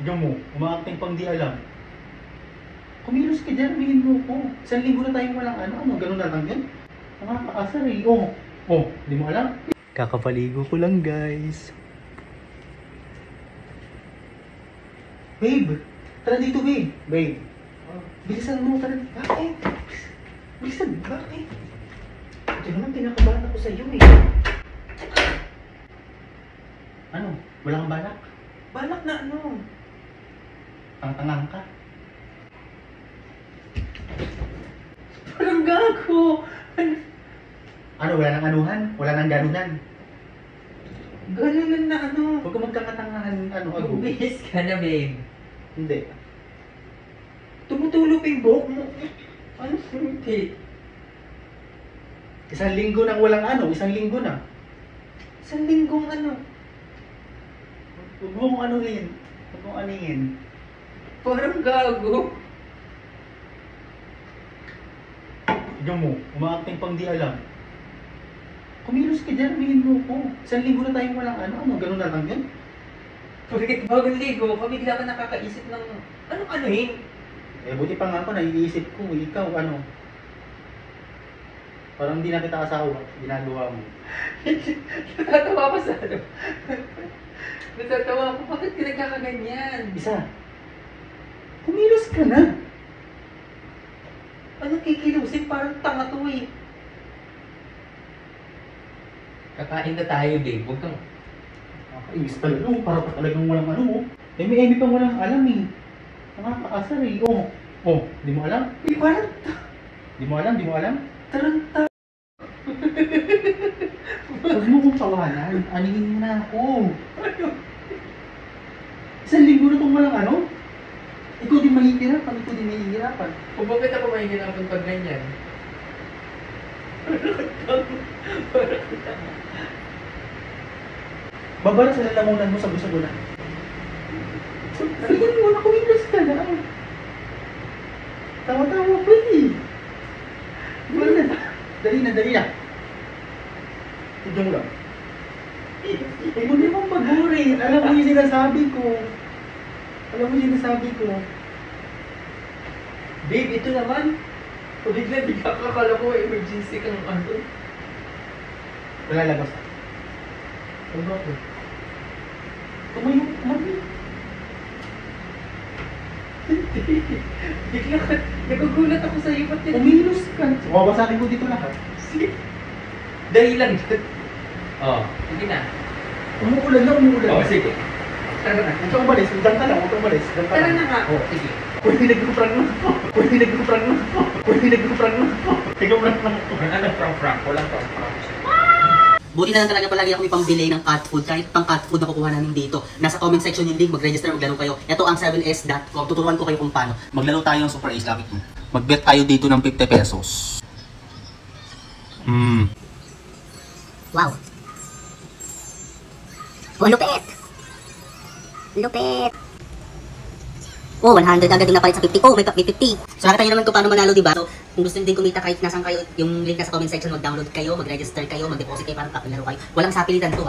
Tignan mo, umaacting pang di alam. Kumilos ka dyan, aminin mo ko. Isang linggo na tayong walang ano, ganun na lang yun. Nakakaasar eh. Di mo alam? Kakapaligo ko lang guys. Babe, tara dito babe. Babe, bilisan mo, tara. Bakit? Bilisan, bakit? Ito naman, tinakabahan ako sa iyo eh. Ano? Wala kang balak? Balak na ano? Tangtangang ka. Parang gago. Ano, wala nang anuhan? Wala nang ganunan? Ganunan na ano? Huwag ka magkakatangahan, ago. Bihis ka na, babe. Hindi. Tumutulo pa yung buhok mo. Ano hindi? Isang linggo nang walang isang linggo na. Isang linggong ano? Huwag mong anuhin. Huwag mong anuhin. Parang gago. Tignan mo, umaacting pang di alam. Kumilos ka dyan, aminin mo ko. Isang linggo na tayong walang ganun na lang yun. Bakit bagong ligo, bigla ka nakakaisip ng anong anuhin? Eh, buti pa nga ako, naiisip ko, ikaw, parang hindi na kita asawa, ginagawa mo. Natatawa ko sa ano? Natatawa ko, bakit ka nagkakaganyan? Isa, kumilos ka na. Anong kikilusin? Parang tanga to eh. Kakain na tayo, babe. Huwag kang... Nakakainis talaga, para pa talagang walang Eh, may Amy pang walang alam eh. Nakakaasar eh. Di mo alam? Eh, parang... Di mo alam? Taranta. Huwag mo kong tawanan, anihin mo na ako. Isang linggo na itong walang Ikaw din mahihirapan, ikaw din mahihirapan. Kung bakit ako mahihirapan pag ganyan? Babara sa lalamunan mo, sabi-sabi na. Tingnan mo na, kumilos ka na. Tawa-tawa pa eh. Dali na. Tignan mo lang. Eh, hindi mong magurin. Alam mo yung sinasabi ko. Babe, ito naman. O bigla ka, akala ko emergency kang ano. Wala labas. Ano ba ako? Tumayo ka kami. Bigla ka, nagugulat ako sa'yo. Ba't yan? Umilos ka. Babasakin ko dito lahat. Sige. Dahil lang. Sige na. Umuulan na. Sige. Tara na. Huwag kang umalis. Diyan ka lang. Tara na nga. Sige. Pwede nagkuprang na ako. Tignan mo lang ako. Ano prank? Walang prank. Buti na lang talaga palagi ako may pambili ng cat food. Kahit pang cat food na kukuha namin dito. Nasa comment section yung link. Mag-register, maglaro kayo. Ito ang 7s.com. Tuturuan ko kayo kung paano. Maglaro tayo ng Super Ace. Lapit mo. Mag-bet tayo dito ng 50 pesos. Wow. Oh, lupit! 100 agad yung napalit sa 50. Oh, may 50. So nakita nyo naman kung paano manalo, diba? So, kung gusto nyo din kumita kahit nasan kayo, yung link nasa comment section, mag-download kayo, mag-register kayo, mag-deposit kayo para maglaro kayo. Walang sapilitan to,